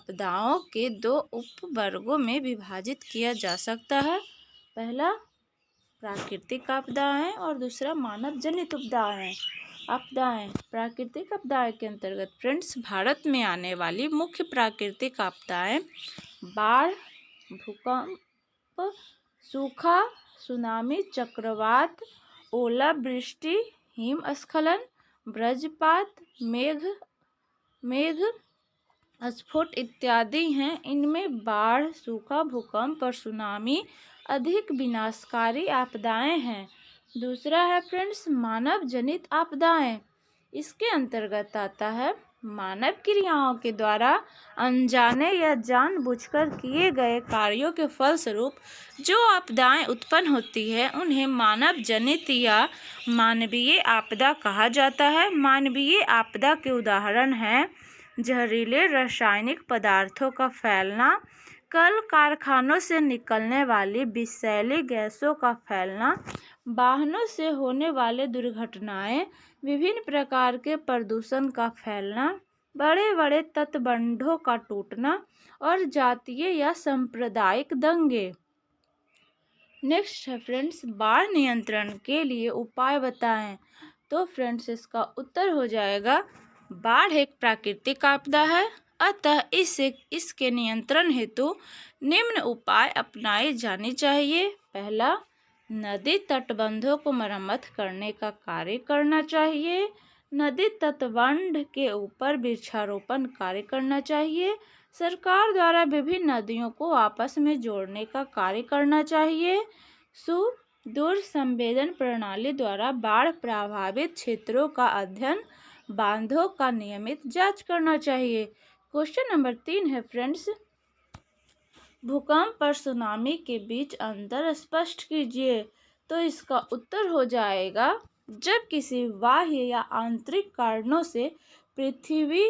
आपदाओं के दो उपवर्गों में विभाजित किया जा सकता है। पहला प्राकृतिक आपदाएं और दूसरा मानव जनित आपदाएं। प्राकृतिक आपदाएं के अंतर्गत फ्रेंड्स भारत में आने वाली मुख्य प्राकृतिक आपदाएं बाढ़, भूकंप, सूखा, सुनामी, चक्रवात, ओलावृष्टि, हिमस्खलन, वज्रपात, मेघ स्फोट इत्यादि हैं। इनमें बाढ़, सूखा, भूकंप और सुनामी अधिक विनाशकारी आपदाएं हैं। दूसरा है फ्रेंड्स मानव जनित आपदाएं। इसके अंतर्गत आता है मानव क्रियाओं के द्वारा अनजाने या जानबूझकर किए गए कार्यों के फलस्वरूप जो आपदाएं उत्पन्न होती है उन्हें मानव जनित या मानवीय आपदा कहा जाता है। मानवीय आपदा के उदाहरण हैं जहरीले रासायनिक पदार्थों का फैलना, कल कारखानों से निकलने वाली विषैली गैसों का फैलना, वाहनों से होने वाले दुर्घटनाएं, विभिन्न प्रकार के प्रदूषण का फैलना, बड़े बड़े तटबंधों का टूटना और जातीय या सांप्रदायिक दंगे। नेक्स्ट है फ्रेंड्स बाढ़ नियंत्रण के लिए उपाय बताएं। तो फ्रेंड्स इसका उत्तर हो जाएगा बाढ़ एक प्राकृतिक आपदा है, अतः इसके नियंत्रण हेतु निम्न उपाय अपनाए जाने चाहिए। पहला, नदी तटबंधों को मरम्मत करने का कार्य करना चाहिए। नदी तटबंध के ऊपर वृक्षारोपण कार्य करना चाहिए। सरकार द्वारा विभिन्न नदियों को आपस में जोड़ने का कार्य करना चाहिए। सुदूर संवेदन प्रणाली द्वारा बाढ़ प्रभावित क्षेत्रों का अध्ययन, बांधों का नियमित जांच करना चाहिए। क्वेश्चन नंबर 3 है फ्रेंड्स भूकंप और सुनामी के बीच अंतर स्पष्ट कीजिए। तो इसका उत्तर हो जाएगा जब किसी बाह्य या आंतरिक कारणों से पृथ्वी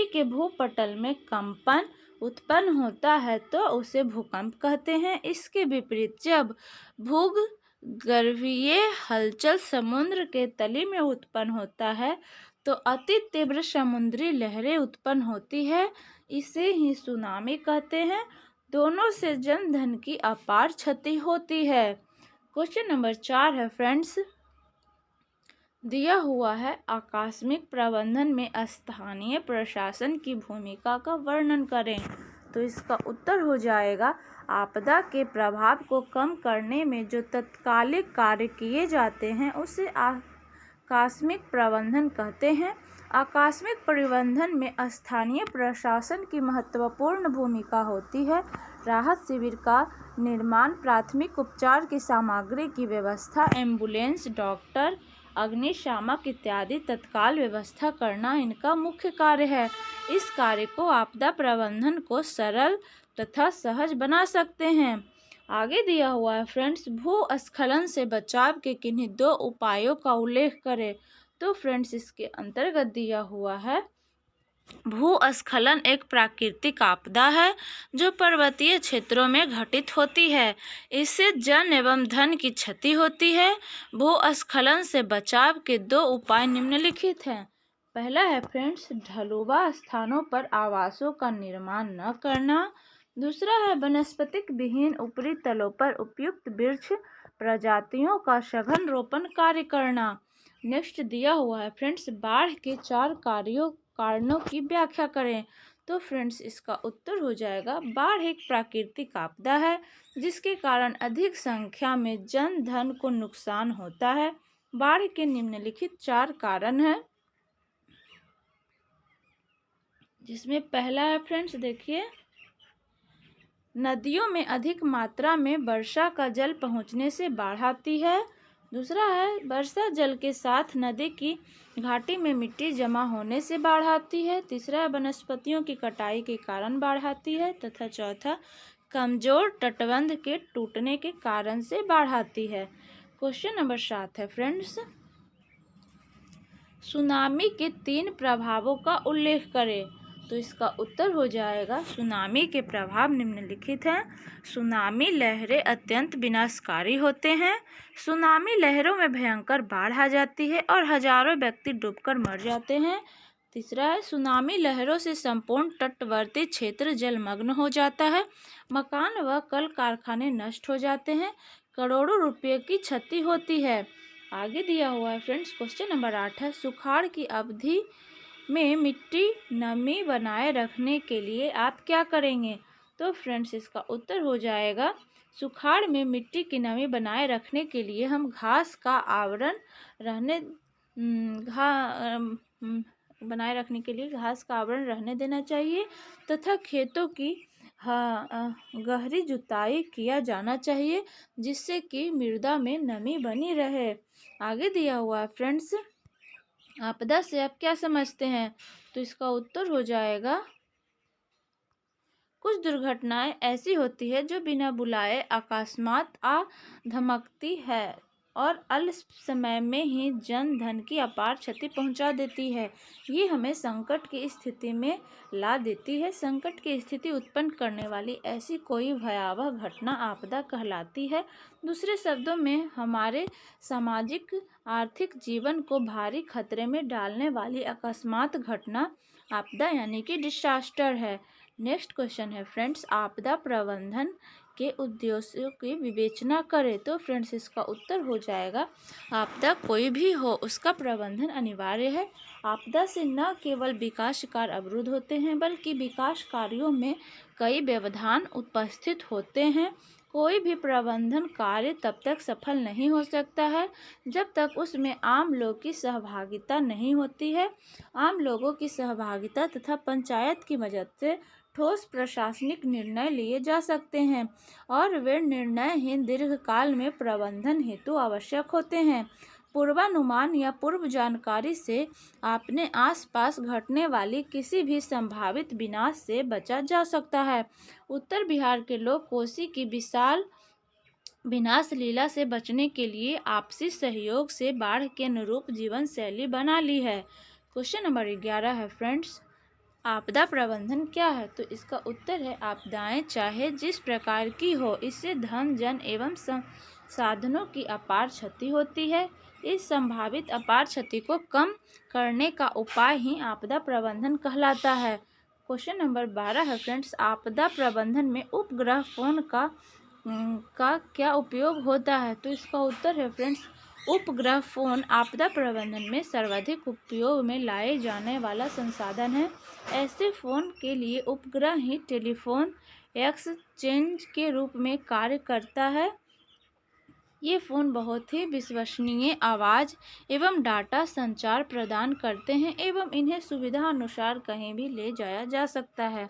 के भूपटल में कंपन उत्पन्न होता है तो उसे भूकंप कहते हैं। इसके विपरीत जब भूगर्भीय हलचल समुद्र के तली में उत्पन्न होता है तो अति तीव्र समुद्री लहरें उत्पन्न होती है, इसे ही सुनामी कहते हैं। दोनों से जन धन की अपार क्षति होती है। क्वेश्चन नंबर 4 है फ्रेंड्स दिया हुआ है आकस्मिक प्रबंधन में स्थानीय प्रशासन की भूमिका का वर्णन करें। तो इसका उत्तर हो जाएगा आपदा के प्रभाव को कम करने में जो तत्कालिक कार्य किए जाते हैं उसे आकस्मिक प्रबंधन कहते हैं। आकस्मिक प्रबंधन में स्थानीय प्रशासन की महत्वपूर्ण भूमिका होती है। राहत शिविर का निर्माण, प्राथमिक उपचार की सामग्री की व्यवस्था, एम्बुलेंस, डॉक्टर, अग्निशामक इत्यादि तत्काल व्यवस्था करना इनका मुख्य कार्य है। इस कार्य को आपदा प्रबंधन को सरल तथा सहज बना सकते हैं। आगे दिया हुआ है फ्रेंड्स भूस्खलन से बचाव के किन्हीं 2 उपायों का उल्लेख करें। तो फ्रेंड्स इसके अंतर्गत दिया हुआ है भूस्खलन एक प्राकृतिक आपदा है जो पर्वतीय क्षेत्रों में घटित होती है। इससे जन एवं धन की क्षति होती है। भूस्खलन से बचाव के 2 उपाय निम्नलिखित हैं। पहला है फ्रेंड्स ढलुआ स्थानों पर आवासों का निर्माण न करना। दूसरा है वनस्पतिक विहीन ऊपरी तलों पर उपयुक्त वृक्ष प्रजातियों का सघन रोपण कार्य करना। नेक्स्ट दिया हुआ है फ्रेंड्स बाढ़ के 4 कारणों की व्याख्या करें। तो फ्रेंड्स इसका उत्तर हो जाएगा बाढ़ एक प्राकृतिक आपदा है जिसके कारण अधिक संख्या में जन धन को नुकसान होता है। बाढ़ के निम्नलिखित 4 कारण हैं जिसमें पहला है फ्रेंड्स देखिए नदियों में अधिक मात्रा में वर्षा का जल पहुंचने से बाढ़ आती है। दूसरा है वर्षा जल के साथ नदी की घाटी में मिट्टी जमा होने से बाढ़ आती है। तीसरा है वनस्पतियों की कटाई के कारण बाढ़ आती है तथा चौथा कमजोर तटबंध के टूटने के कारण से बाढ़ आती है। क्वेश्चन नंबर 7 है फ्रेंड्स सुनामी के 3 प्रभावों का उल्लेख करें। तो इसका उत्तर हो जाएगा सुनामी के प्रभाव निम्नलिखित हैं। सुनामी लहरें अत्यंत विनाशकारी होते हैं। सुनामी लहरों में भयंकर बाढ़ आ जाती है और हजारों व्यक्ति डूबकर मर जाते हैं। तीसरा है सुनामी लहरों से संपूर्ण तटवर्ती क्षेत्र जलमग्न हो जाता है, मकान व कल कारखाने नष्ट हो जाते हैं, करोड़ों रुपए की क्षति होती है। आगे दिया हुआ है फ्रेंड्स, क्वेश्चन नंबर 8 है सुखाड़ की अवधि में मिट्टी नमी बनाए रखने के लिए आप क्या करेंगे? तो फ्रेंड्स इसका उत्तर हो जाएगा सुखाड़ में मिट्टी की नमी बनाए रखने के लिए हम घास का आवरण रहने बनाए रखने के लिए घास का आवरण रहने देना चाहिए तथा खेतों की गहरी जुताई किया जाना चाहिए जिससे कि मृदा में नमी बनी रहे। आगे दिया हुआ है फ्रेंड्स, आपदा से आप क्या समझते हैं? तो इसका उत्तर हो जाएगा कुछ दुर्घटनाएं ऐसी होती है जो बिना बुलाए अकस्मात आ धमकती है और अल्प समय में ही जन धन की अपार क्षति पहुंचा देती है। ये हमें संकट की स्थिति में ला देती है। संकट की स्थिति उत्पन्न करने वाली ऐसी कोई भयावह घटना आपदा कहलाती है। दूसरे शब्दों में हमारे सामाजिक आर्थिक जीवन को भारी खतरे में डालने वाली अकस्मात घटना आपदा यानी कि डिसास्टर है। नेक्स्ट क्वेश्चन है फ्रेंड्स, आपदा प्रबंधन के उद्देश्यों की विवेचना करें। तो फ्रेंड्स इसका उत्तर हो जाएगा आपदा कोई भी हो उसका प्रबंधन अनिवार्य है। आपदा से न केवल विकास कार्य अवरुद्ध होते हैं बल्कि विकास कार्यों में कई व्यवधान उपस्थित होते हैं। कोई भी प्रबंधन कार्य तब तक सफल नहीं हो सकता है जब तक उसमें आम लोग की सहभागिता नहीं होती है। आम लोगों की सहभागिता तथा पंचायत की मदद से ठोस प्रशासनिक निर्णय लिए जा सकते हैं और वे निर्णय ही दीर्घकाल में प्रबंधन हेतु आवश्यक होते हैं। पूर्वानुमान या पूर्व जानकारी से अपने आसपास घटने वाली किसी भी संभावित विनाश से बचा जा सकता है। उत्तर बिहार के लोग कोसी की विशाल विनाश लीला से बचने के लिए आपसी सहयोग से बाढ़ के अनुरूप जीवन शैली बना ली है। क्वेश्चन नंबर 11 है फ्रेंड्स, आपदा प्रबंधन क्या है? तो इसका उत्तर है आपदाएं चाहे जिस प्रकार की हो इससे धन जन एवं साधनों की अपार क्षति होती है। इस संभावित अपार क्षति को कम करने का उपाय ही आपदा प्रबंधन कहलाता है। क्वेश्चन नंबर 12 है फ्रेंड्स, आपदा प्रबंधन में उपग्रह फोन का क्या उपयोग होता है? तो इसका उत्तर है फ्रेंड्स उपग्रह फोन आपदा प्रबंधन में सर्वाधिक उपयोग में लाए जाने वाला संसाधन है। ऐसे फोन के लिए उपग्रह ही टेलीफोन एक्सचेंज के रूप में कार्य करता है। ये फ़ोन बहुत ही विश्वसनीय आवाज़ एवं डाटा संचार प्रदान करते हैं एवं इन्हें सुविधा अनुसार कहीं भी ले जाया जा सकता है।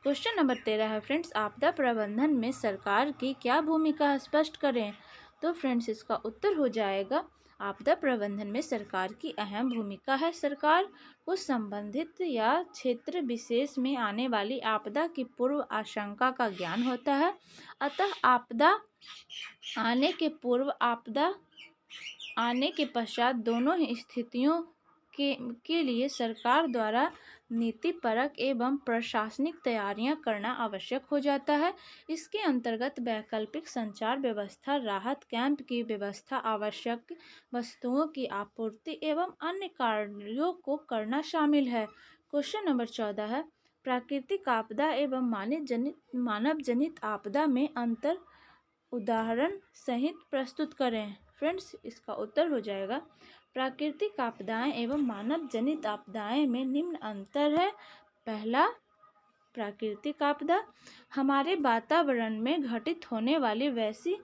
क्वेश्चन नंबर 13 है फ्रेंड्स, आपदा प्रबंधन में सरकार की क्या भूमिका स्पष्ट करें? तो फ्रेंड्स इसका उत्तर हो जाएगा आपदा प्रबंधन में सरकार की अहम भूमिका है। सरकार को संबंधित या क्षेत्र विशेष में आने वाली आपदा की पूर्व आशंका का ज्ञान होता है। अतः आपदा आने के पूर्व आपदा आने के पश्चात दोनों ही स्थितियों के लिए सरकार द्वारा नीतिपरक एवं प्रशासनिक तैयारियां करना आवश्यक हो जाता है। इसके अंतर्गत वैकल्पिक संचार व्यवस्था, राहत कैंप की व्यवस्था, आवश्यक वस्तुओं की आपूर्ति एवं अन्य कार्यों को करना शामिल है। क्वेश्चन नंबर 14 है, प्राकृतिक आपदा एवं मानव जनित आपदा में अंतर उदाहरण सहित प्रस्तुत करें। फ्रेंड्स इसका उत्तर हो जाएगा प्राकृतिक आपदाएं एवं मानव जनित आपदाएं में निम्न अंतर है। पहला, प्राकृतिक आपदा हमारे वातावरण में घटित होने वाली वैसी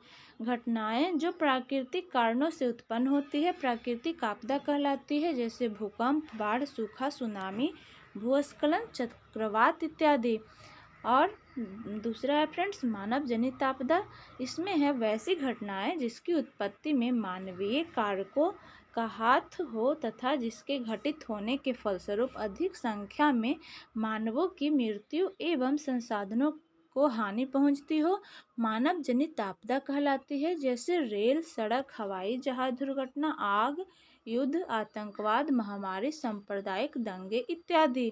घटनाएं जो प्राकृतिक कारणों से उत्पन्न होती है प्राकृतिक आपदा कहलाती है, जैसे भूकंप, बाढ़, सूखा, सुनामी, भूस्खलन, चक्रवात इत्यादि। और दूसरा है फ्रेंड्स मानव जनित आपदा, इसमें है वैसी घटनाएं जिसकी उत्पत्ति में मानवीय कारकों का हाथ हो तथा जिसके घटित होने के फलस्वरूप अधिक संख्या में मानवों की मृत्यु एवं संसाधनों को हानि पहुंचती हो। मानव जनित आपदा कहलाती है, जैसे रेल, सड़क, हवाई जहाज दुर्घटना, आग, युद्ध, आतंकवाद, महामारी, सांप्रदायिक दंगे इत्यादि।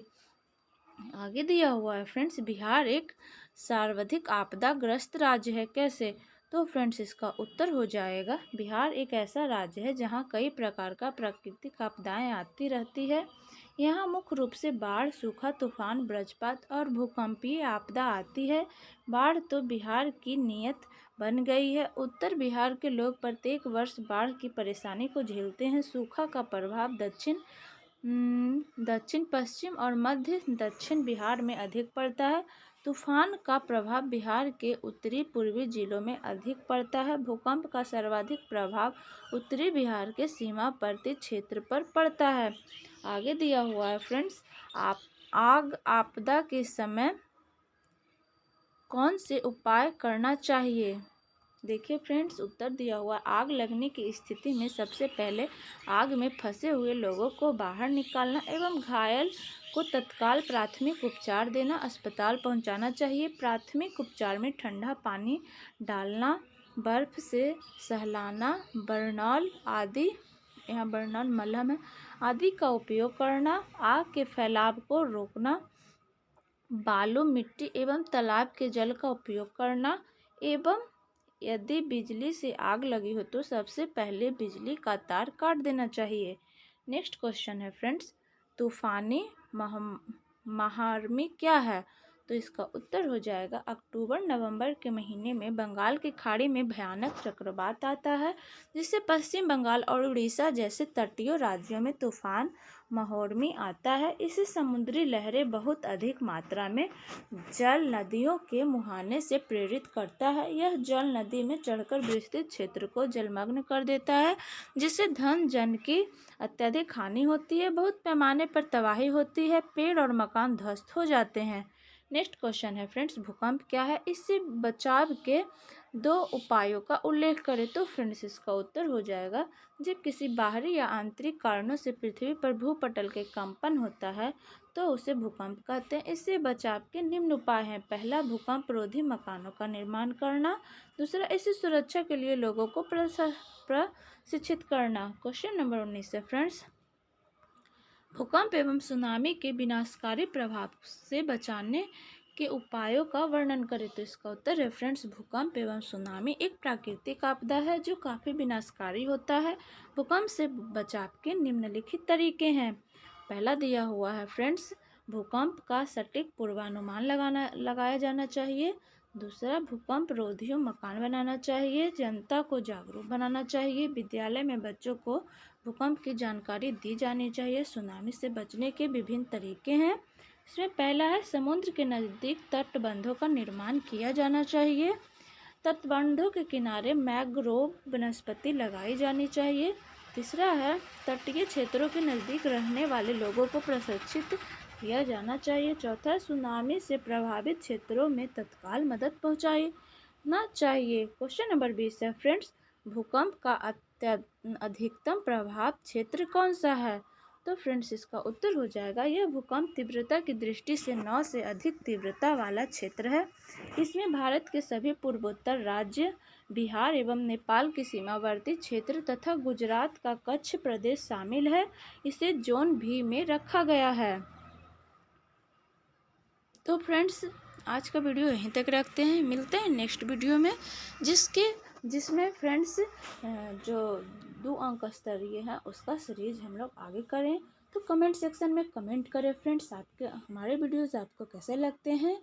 आगे दिया हुआ है फ्रेंड्स, बिहार एक सर्वाधिक आपदाग्रस्त राज्य है, कैसे? तो फ्रेंड्स इसका उत्तर हो जाएगा बिहार एक ऐसा राज्य है जहां कई प्रकार का प्राकृतिक आपदाएं आती रहती है। यहाँ मुख्य रूप से बाढ़, सूखा, तूफान, वज्रपात और भूकंपीय आपदा आती है। बाढ़ तो बिहार की नियत बन गई है। उत्तर बिहार के लोग प्रत्येक वर्ष बाढ़ की परेशानी को झेलते हैं। सूखा का प्रभाव दक्षिण पश्चिम और मध्य दक्षिण बिहार में अधिक पड़ता है। तूफान का प्रभाव बिहार के उत्तरी पूर्वी जिलों में अधिक पड़ता है। भूकंप का सर्वाधिक प्रभाव उत्तरी बिहार के सीमावर्ती क्षेत्र पर पड़ता है। आगे दिया हुआ है फ्रेंड्स, आग आपदा के समय कौन से उपाय करना चाहिए। देखिए फ्रेंड्स, उत्तर दिया हुआ, आग लगने की स्थिति में सबसे पहले आग में फंसे हुए लोगों को बाहर निकालना एवं घायल को तत्काल प्राथमिक उपचार देना, अस्पताल पहुंचाना चाहिए। प्राथमिक उपचार में ठंडा पानी डालना, बर्फ से सहलाना, बर्नॉल आदि, यहाँ बर्नॉल मलहम है, आदि का उपयोग करना, आग के फैलाव को रोकना, बालू, मिट्टी एवं तालाब के जल का उपयोग करना, एवं यदि बिजली से आग लगी हो तो सबसे पहले बिजली का तार काट देना चाहिए। नेक्स्ट क्वेश्चन है फ्रेंड्स, तूफानी महार्मी क्या है। तो इसका उत्तर हो जाएगा, अक्टूबर नवंबर के महीने में बंगाल की खाड़ी में भयानक चक्रवात आता है, जिससे पश्चिम बंगाल और उड़ीसा जैसे तटीय राज्यों में तूफान महोर्मी आता है। इसे समुद्री लहरें बहुत अधिक मात्रा में जल नदियों के मुहाने से प्रेरित करता है। यह जल नदी में चढ़कर विस्तृत क्षेत्र को जलमग्न कर देता है, जिससे धन जन की अत्यधिक हानि होती है, बहुत पैमाने पर तबाही होती है, पेड़ और मकान ध्वस्त हो जाते हैं। नेक्स्ट क्वेश्चन है फ्रेंड्स, भूकंप क्या है, इससे बचाव के 2 उपायों का उल्लेख करें। तो फ्रेंड्स इसका उत्तर हो जाएगा, जब किसी बाहरी या आंतरिक कारणों से पृथ्वी पर भूपटल के कंपन होता है तो उसे भूकंप कहते हैं। इससे बचाव के निम्न उपाय हैं। पहला, भूकंप रोधी मकानों का निर्माण करना। दूसरा, इससे सुरक्षा के लिए लोगों को प्रशिक्षित करना। क्वेश्चन नंबर 19 है फ्रेंड्स, भूकंप एवं सुनामी के विनाशकारी प्रभाव से बचाने के उपायों का वर्णन करें। तो इसका उत्तर है फ्रेंड्स, भूकंप एवं सुनामी एक प्राकृतिक आपदा है जो काफ़ी विनाशकारी होता है। भूकंप से बचाव के निम्नलिखित तरीके हैं। पहला दिया हुआ है फ्रेंड्स, भूकंप का सटीक पूर्वानुमान लगाया जाना चाहिए। दूसरा, भूकंप रोधी मकान बनाना चाहिए, जनता को जागरूक बनाना चाहिए, विद्यालय में बच्चों को भूकंप की जानकारी दी जानी चाहिए। सुनामी से बचने के विभिन्न तरीके हैं। इसमें पहला है, समुद्र के नज़दीक तटबंधों का निर्माण किया जाना चाहिए। तटबंधों के किनारे मैंग्रोव वनस्पति लगाई जानी चाहिए। तीसरा है, तटीय क्षेत्रों के नज़दीक रहने वाले लोगों को प्रशिक्षित किया जाना चाहिए। चौथा, सुनामी से प्रभावित क्षेत्रों में तत्काल मदद पहुंचाना चाहिए। क्वेश्चन नंबर 20 है फ्रेंड्स, भूकंप का अधिकतम प्रभाव क्षेत्र कौन सा है। तो फ्रेंड्स इसका उत्तर हो जाएगा, यह भूकंप तीव्रता की दृष्टि से 9 से अधिक तीव्रता वाला क्षेत्र है। इसमें भारत के सभी पूर्वोत्तर राज्य, बिहार एवं नेपाल के सीमावर्ती क्षेत्र तथा गुजरात का कच्छ प्रदेश शामिल है। इसे जोन भी में रखा गया है। तो फ्रेंड्स आज का वीडियो यहीं तक रखते हैं, मिलते हैं नेक्स्ट वीडियो में, जिसमें फ्रेंड्स जो 2 अंक स्तरीय है उसका सीरीज हम लोग आगे करें। तो कमेंट सेक्शन में कमेंट करें फ्रेंड्स, आपके हमारे वीडियोस आपको कैसे लगते हैं।